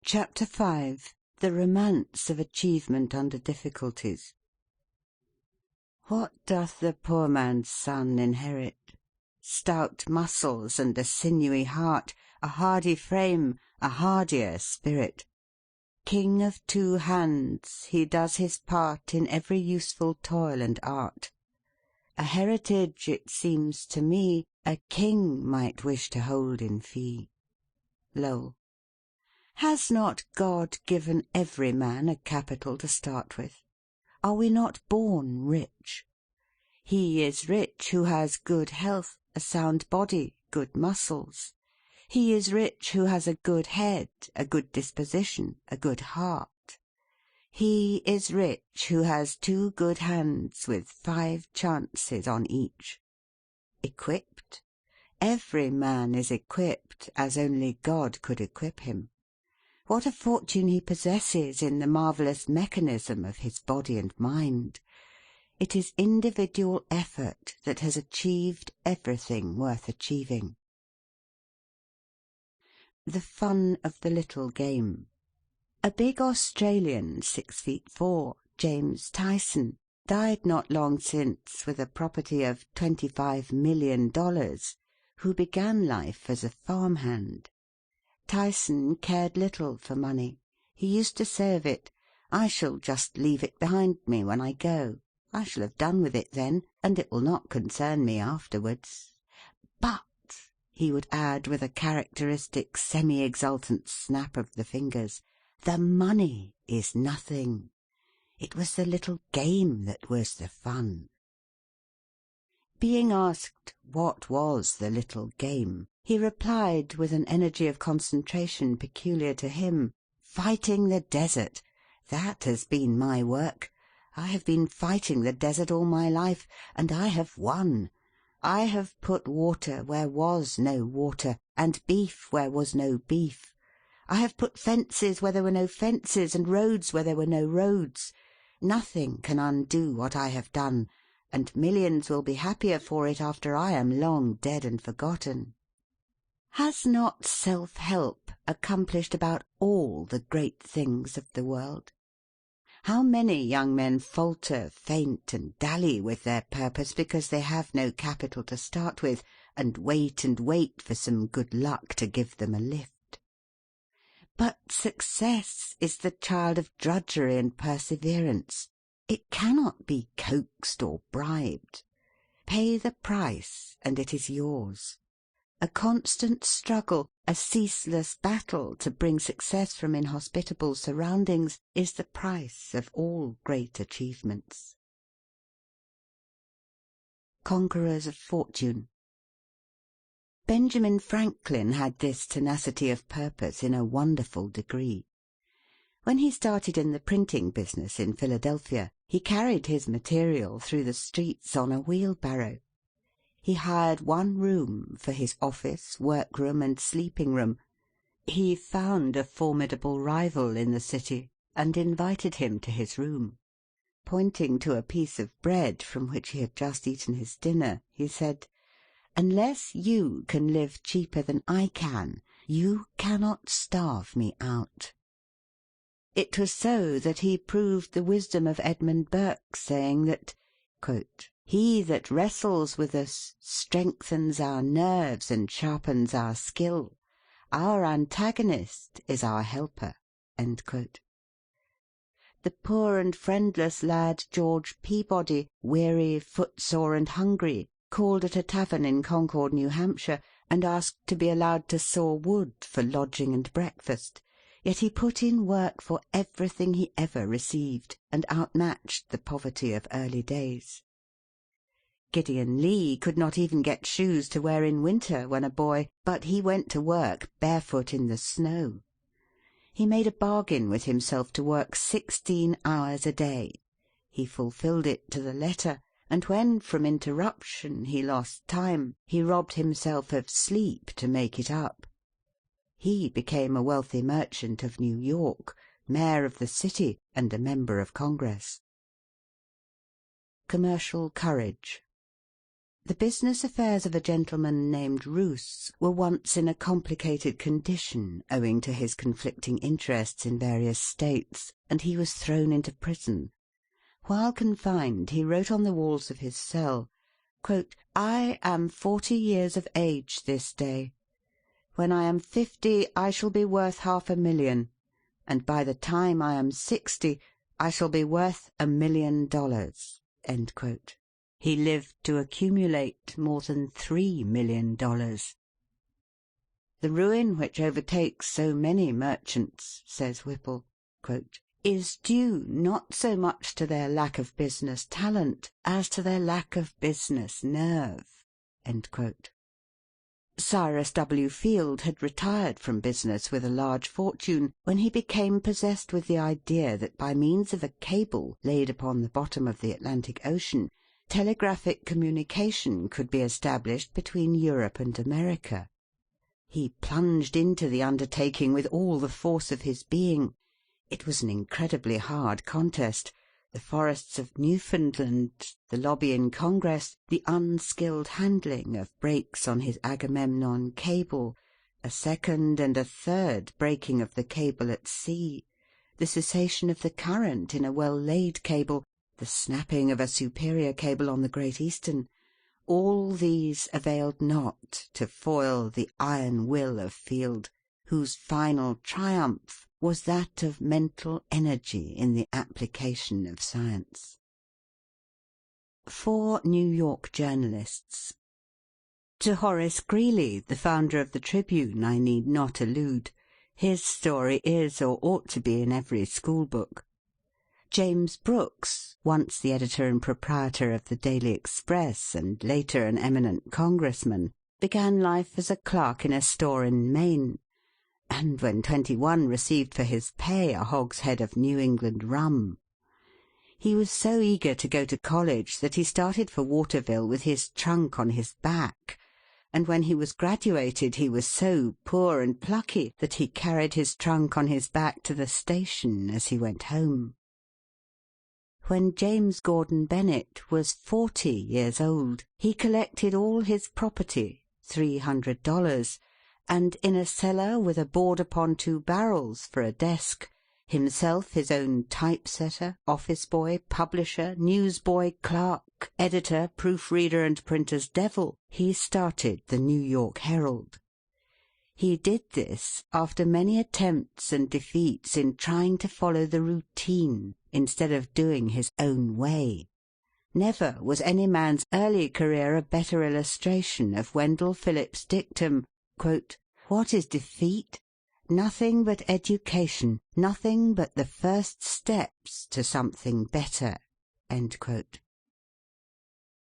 Chapter 5. The Romance of Achievement Under Difficulties. What doth the poor man's son inherit? Stout muscles and a sinewy heart, a hardy frame, a hardier spirit. King of 2 hands, he does his part in every useful toil and art. A heritage, it seems to me, a king might wish to hold in fee. Lowell. Has not God given every man a capital to start with? Are we not born rich? He is rich who has good health, a sound body, good muscles. He is rich who has a good head, a good disposition, a good heart. He is rich who has 2 good hands with 5 chances on each. Equipped? Every man is equipped as only God could equip him. What a fortune he possesses in the marvellous mechanism of his body and mind! It is individual effort that has achieved everything worth achieving. The fun of the little game. A big Australian, 6 feet 4, James Tyson, died not long since with a property of $25 million, who began life as a farmhand. Tyson cared little for money. He used to say of it, "I shall just leave it behind me when I go. I shall have done with it then, and it will not concern me afterwards. But," he would add with a characteristic semi-exultant snap of the fingers, "the money is nothing. It was the little game that was the fun." Being asked what was the little game, he replied with an energy of concentration peculiar to him, "Fighting the desert. That has been my work. I have been fighting the desert all my life, and I have won. I have put water where was no water, and beef where was no beef. I have put fences where there were no fences, and roads where there were no roads. Nothing can undo what I have done, and millions will be happier for it after I am long dead and forgotten." Has not self-help accomplished about all the great things of the world? How many young men falter, faint, and dally with their purpose because they have no capital to start with, and wait for some good luck to give them a lift. But success is the child of drudgery and perseverance. It cannot be coaxed or bribed. Pay the price, and it is yours. A constant struggle, a ceaseless battle to bring success from inhospitable surroundings is the price of all great achievements. Conquerors of Fortune. Benjamin Franklin had this tenacity of purpose in a wonderful degree. When he started in the printing business in Philadelphia, he carried his material through the streets on a wheelbarrow. He hired 1 room for his office, workroom, and sleeping room. He found a formidable rival in the city, and invited him to his room. Pointing to a piece of bread from which he had just eaten his dinner, he said, "Unless you can live cheaper than I can, you cannot starve me out." It was so that he proved the wisdom of Edmund Burke's saying that, "He that wrestles with us strengthens our nerves and sharpens our skill. Our antagonist is our helper." The poor and friendless lad George Peabody, weary, footsore, and hungry, called at a tavern in Concord, New Hampshire, and asked to be allowed to saw wood for lodging and breakfast. Yet he put in work for everything he ever received, and outmatched the poverty of early days. Gideon Lee could not even get shoes to wear in winter when a boy, but he went to work barefoot in the snow. He made a bargain with himself to work 16 hours a day. He fulfilled it to the letter, and when from interruption he lost time, he robbed himself of sleep to make it up. He became a wealthy merchant of New York, mayor of the city, and a member of Congress. Commercial courage. The business affairs of a gentleman named Roos were once in a complicated condition owing to his conflicting interests in various states, and he was thrown into prison. While confined, he wrote on the walls of his cell, quote, "I am 40 years of age this day. When I am 50 I shall be worth $500,000, and by the time I am 60 I shall be worth $1 million." End quote. He lived to accumulate more than $3 million. The ruin which overtakes so many merchants, says Whipple, quote, is due not so much to their lack of business talent as to their lack of business nerve. End quote. Cyrus W. Field had retired from business with a large fortune when he became possessed with the idea that by means of a cable laid upon the bottom of the Atlantic Ocean, telegraphic communication could be established between Europe and America. He plunged into the undertaking with all the force of his being. It was an incredibly hard contest. The forests of Newfoundland, the lobby in Congress, the unskilled handling of breaks on his Agamemnon cable, a second and a third breaking of the cable at sea, the cessation of the current in a well-laid cable, the snapping of a superior cable on the Great Eastern, all these availed not to foil the iron will of Field, whose final triumph was that of mental energy in the application of science. 4 New York journalists. To Horace Greeley, the founder of the Tribune, I need not allude. His story is or ought to be in every school book. James Brooks, once the editor and proprietor of the Daily Express and later an eminent congressman, began life as a clerk in a store in Maine, and when 21 received for his pay a hogshead of New England rum. He was so eager to go to college that he started for Waterville with his trunk on his back, and when he was graduated he was so poor and plucky that he carried his trunk on his back to the station as he went home. When James Gordon Bennett was 40 years old, he collected all his property, $300, and in a cellar with a board upon 2 barrels for a desk, himself his own typesetter, office boy, publisher, newsboy, clerk, editor, proofreader, and printer's devil, he started the New York Herald. He did this after many attempts and defeats in trying to follow the routine instead of doing his own way. Never was any man's early career a better illustration of Wendell Phillips' dictum, quote, "What is defeat? Nothing but education, nothing but the first steps to something better." End quote.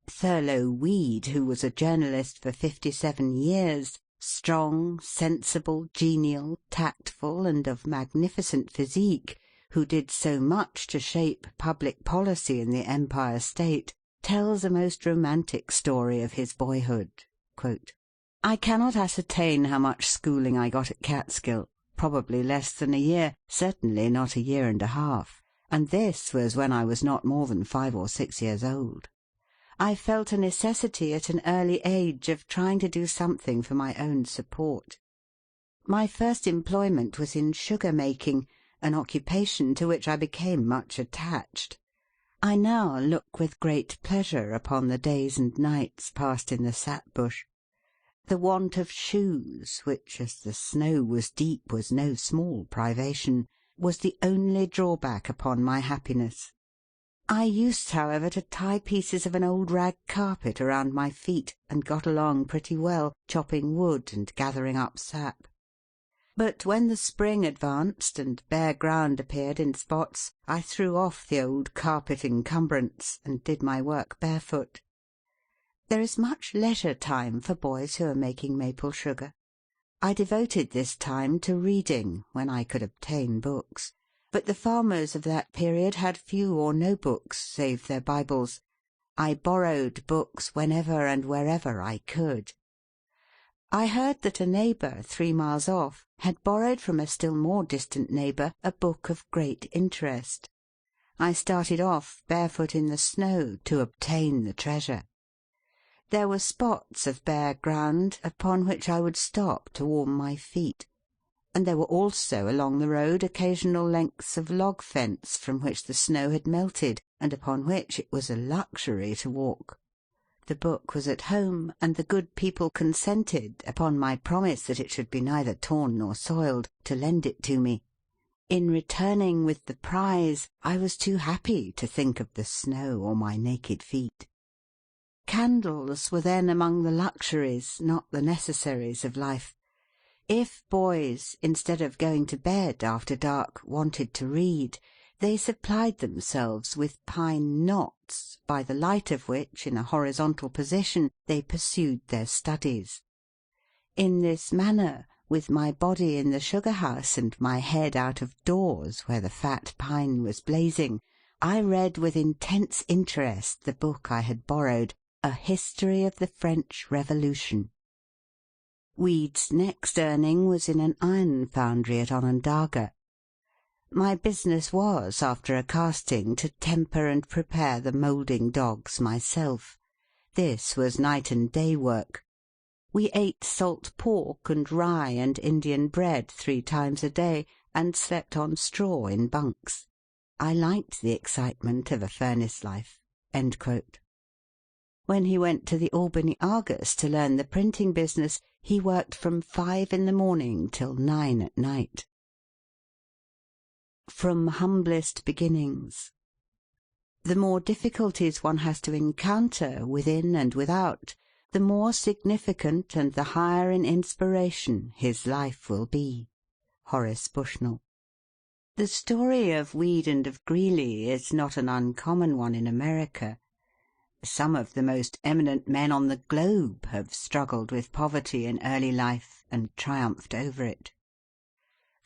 Thurlow Weed, who was a journalist for 57 years, strong, sensible, genial, tactful, and of magnificent physique, who did so much to shape public policy in the Empire State, tells a most romantic story of his boyhood. Quote, "I cannot ascertain how much schooling I got at Catskill, probably less than a year, certainly not a year and a half, and this was when I was not more than 5 or 6 years old. I felt a necessity at an early age of trying to do something for my own support. My first employment was in sugar-making, an occupation to which I became much attached. I now look with great pleasure upon the days and nights passed in the sap-bush. The want of shoes, which, as the snow was deep, was no small privation, was the only drawback upon my happiness. I used, however, to tie pieces of an old rag carpet around my feet, and got along pretty well, chopping wood and gathering up sap. But when the spring advanced and bare ground appeared in spots, I threw off the old carpet encumbrance and did my work barefoot. There is much leisure time for boys who are making maple sugar. I devoted this time to reading when I could obtain books. But the farmers of that period had few or no books save their Bibles. I borrowed books whenever and wherever I could. I heard that a neighbour 3 miles off had borrowed from a still more distant neighbour a book of great interest. I started off barefoot in the snow to obtain the treasure. There were spots of bare ground upon which I would stop to warm my feet, and there were also along the road occasional lengths of log fence from which the snow had melted, and upon which it was a luxury to walk. The book was at home, and the good people consented, upon my promise that it should be neither torn nor soiled, to lend it to me. In returning with the prize, I was too happy to think of the snow or my naked feet. Candles were then among the luxuries, not the necessaries of life. If boys, instead of going to bed after dark, wanted to read, they supplied themselves with pine knots, by the light of which, in a horizontal position, they pursued their studies. In this manner, with my body in the sugar-house and my head out of doors where the fat pine was blazing, I read with intense interest the book I had borrowed, A History of the French Revolution. Weed's next earning was in an iron foundry at Onondaga. My business was, after a casting, to temper and prepare the moulding dogs myself. This was night and day work. We ate salt pork and rye and Indian bread 3 times a day, and slept on straw in bunks. I liked the excitement of a furnace life." End quote. When he went to the Albany Argus to learn the printing business, he worked from 5 in the morning till 9 at night. From humblest beginnings. The more difficulties one has to encounter, within and without, the more significant and the higher in inspiration his life will be. Horace Bushnell. The story of Weed and of Greeley is not an uncommon one in America. Some of the most eminent men on the globe have struggled with poverty in early life and triumphed over it.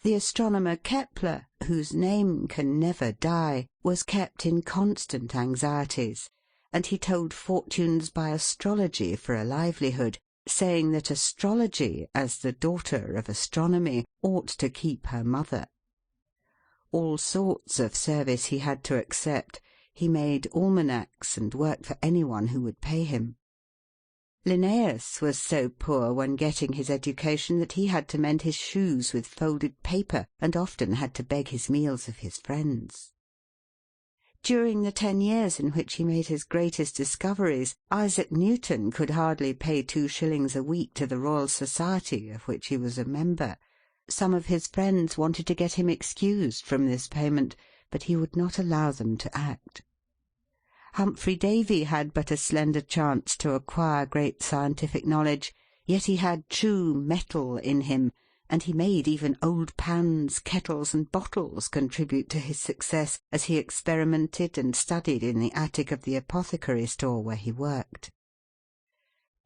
The astronomer Kepler, whose name can never die, was kept in constant anxieties, and he told fortunes by astrology for a livelihood, saying that astrology, as the daughter of astronomy, ought to keep her mother. All sorts of service he had to accept. He made almanacs and worked for anyone who would pay him. Linnaeus was so poor when getting his education that he had to mend his shoes with folded paper, and often had to beg his meals of his friends. During the 10 years in which he made his greatest discoveries, Isaac Newton could hardly pay 2 shillings a week to the Royal Society, of which he was a member. Some of his friends wanted to get him excused from this payment, but he would not allow them to act. Humphrey Davy had but a slender chance to acquire great scientific knowledge, yet he had true metal in him, and he made even old pans, kettles, and bottles contribute to his success as he experimented and studied in the attic of the apothecary store where he worked.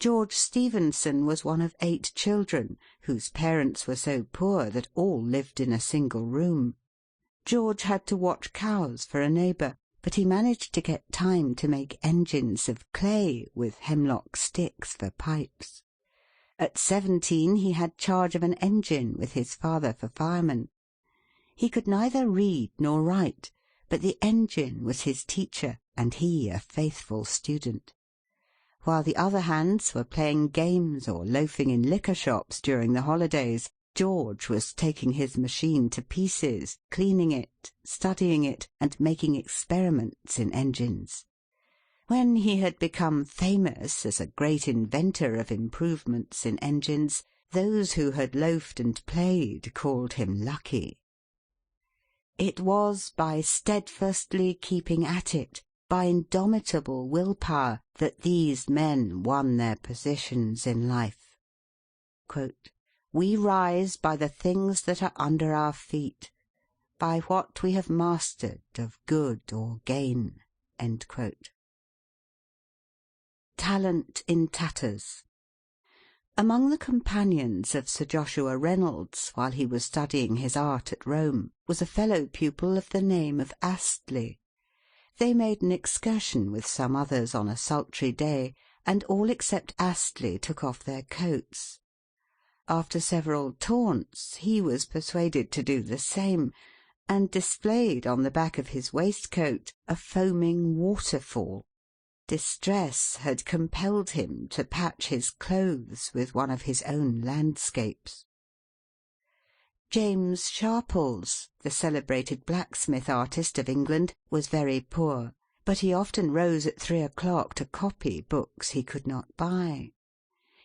George Stephenson was one of 8 children, whose parents were so poor that all lived in a single room. George had to watch cows for a neighbour, but he managed to get time to make engines of clay with hemlock sticks for pipes. At 17 he had charge of an engine with his father for fireman. He could neither read nor write, but the engine was his teacher, and he a faithful student. While the other hands were playing games or loafing in liquor shops during the holidays, George was taking his machine to pieces, cleaning it, studying it, and making experiments in engines. When he had become famous as a great inventor of improvements in engines, those who had loafed and played called him lucky. It was by steadfastly keeping at it, by indomitable will-power, that these men won their positions in life. Quote, "We rise by the things that are under our feet, by what we have mastered of good or gain." End quote. Talent in tatters. Among the companions of Sir Joshua Reynolds, while he was studying his art at Rome, was a fellow-pupil of the name of Astley. They made an excursion with some others on a sultry day, and all except Astley took off their coats. After several taunts, he was persuaded to do the same, and displayed on the back of his waistcoat a foaming waterfall. Distress had compelled him to patch his clothes with one of his own landscapes. James Sharples, the celebrated blacksmith artist of England, was very poor, but he often rose at 3 o'clock to copy books he could not buy.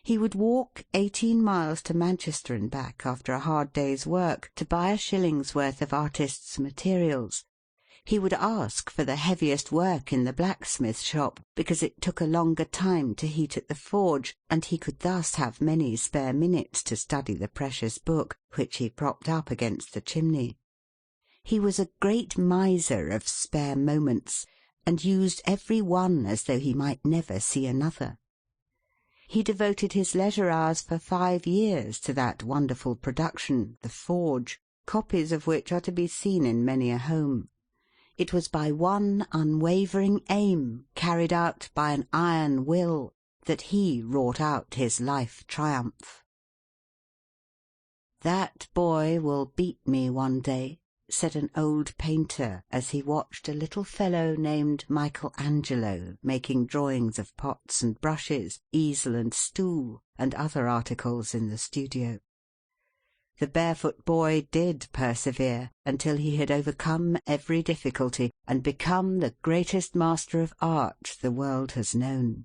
He would walk 18 miles to Manchester and back after a hard day's work to buy a shilling's worth of artists' materials. He would ask for the heaviest work in the blacksmith shop, because it took a longer time to heat at the forge, and he could thus have many spare minutes to study the precious book, which he propped up against the chimney. He was a great miser of spare moments, and used every one as though he might never see another. He devoted his leisure hours for 5 years to that wonderful production, the forge, copies of which are to be seen in many a home. It was by one unwavering aim, carried out by an iron will, that he wrought out his life triumph. "That boy will beat me one day," said an old painter as he watched a little fellow named Michelangelo making drawings of pots and brushes, easel and stool, and other articles in the studio. The barefoot boy did persevere until he had overcome every difficulty and become the greatest master of art the world has known.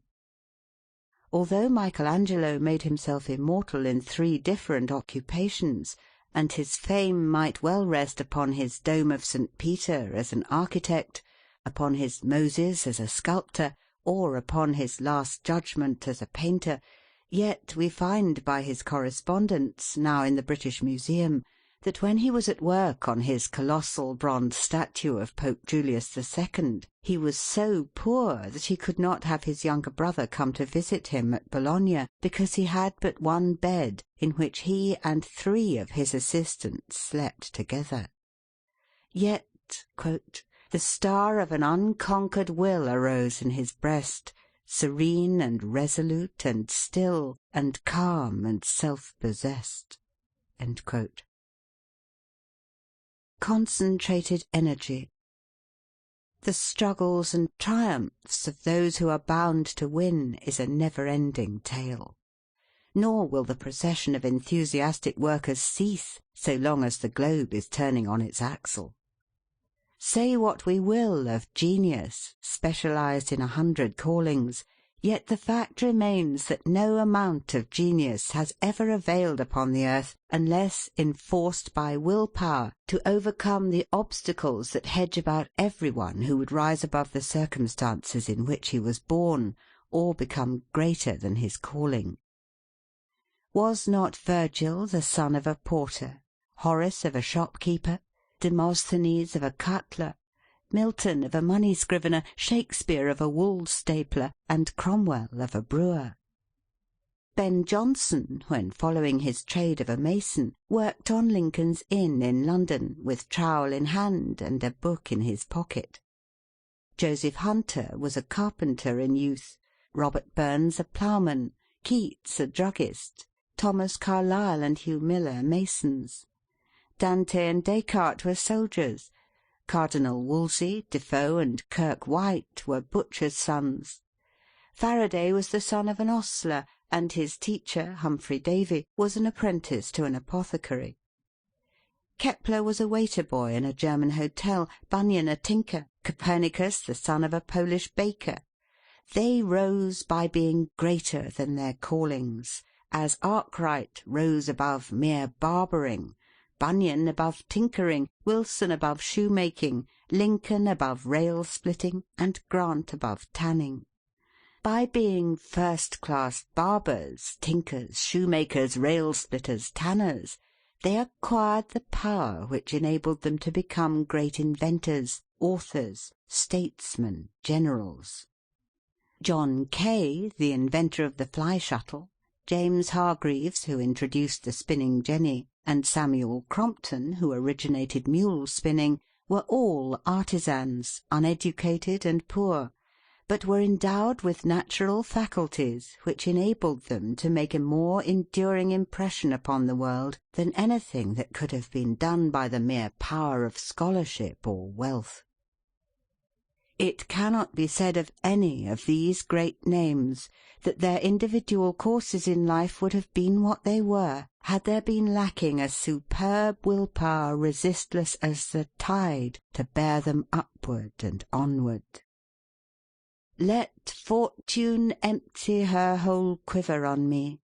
Although Michelangelo made himself immortal in 3 different occupations, and his fame might well rest upon his Dome of St. Peter as an architect, upon his Moses as a sculptor, or upon his Last Judgment as a painter, yet we find by his correspondence, now in the British Museum, that when he was at work on his colossal bronze statue of Pope Julius II, he was so poor that he could not have his younger brother come to visit him at Bologna, because he had but one bed in which he and 3 of his assistants slept together. Yet, "the star of an unconquered will arose in his breast, serene and resolute and still, and calm and self-possessed." Concentrated energy. The struggles and triumphs of those who are bound to win is a never-ending tale. Nor will the procession of enthusiastic workers cease so long as the globe is turning on its axle. Say what we will of genius, specialized in 100 callings, yet the fact remains that no amount of genius has ever availed upon the earth unless enforced by will-power to overcome the obstacles that hedge about everyone who would rise above the circumstances in which he was born, or become greater than his calling. Was not Virgil the son of a porter, Horace of a shopkeeper, Demosthenes of a cutler, Milton of a money-scrivener, Shakespeare of a wool-stapler, and Cromwell of a brewer? Ben Jonson, when following his trade of a mason, worked on Lincoln's Inn in London, with trowel in hand and a book in his pocket. Joseph Hunter was a carpenter in youth, Robert Burns a ploughman, Keats a druggist, Thomas Carlyle and Hugh Miller masons. Dante and Descartes were soldiers. Cardinal Wolsey, Defoe, and Kirke White were butchers' sons. Faraday was the son of an ostler, and his teacher, Humphrey Davy, was an apprentice to an apothecary. Kepler was a waiter-boy in a German hotel, Bunyan a tinker, Copernicus the son of a Polish baker. They rose by being greater than their callings, as Arkwright rose above mere barbering, Bunyan above tinkering, Wilson above shoemaking, Lincoln above rail-splitting, and Grant above tanning. By being first-class barbers, tinkers, shoemakers, rail-splitters, tanners, they acquired the power which enabled them to become great inventors, authors, statesmen, generals. John Kay, the inventor of the fly-shuttle, James Hargreaves, who introduced the spinning jenny, and Samuel Crompton, who originated mule-spinning, were all artisans, uneducated and poor, but were endowed with natural faculties which enabled them to make a more enduring impression upon the world than anything that could have been done by the mere power of scholarship or wealth. It cannot be said of any of these great names that their individual courses in life would have been what they were, had there been lacking a superb will power resistless as the tide to bear them upward and onward. Let Fortune empty her whole quiver on me,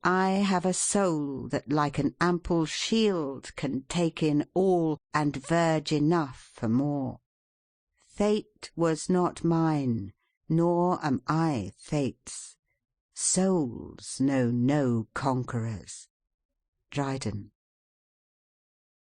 I have a soul that like an ample shield can take in all, and verge enough for more. Fate was not mine, nor am I Fate's. Souls know no conquerors. Dryden.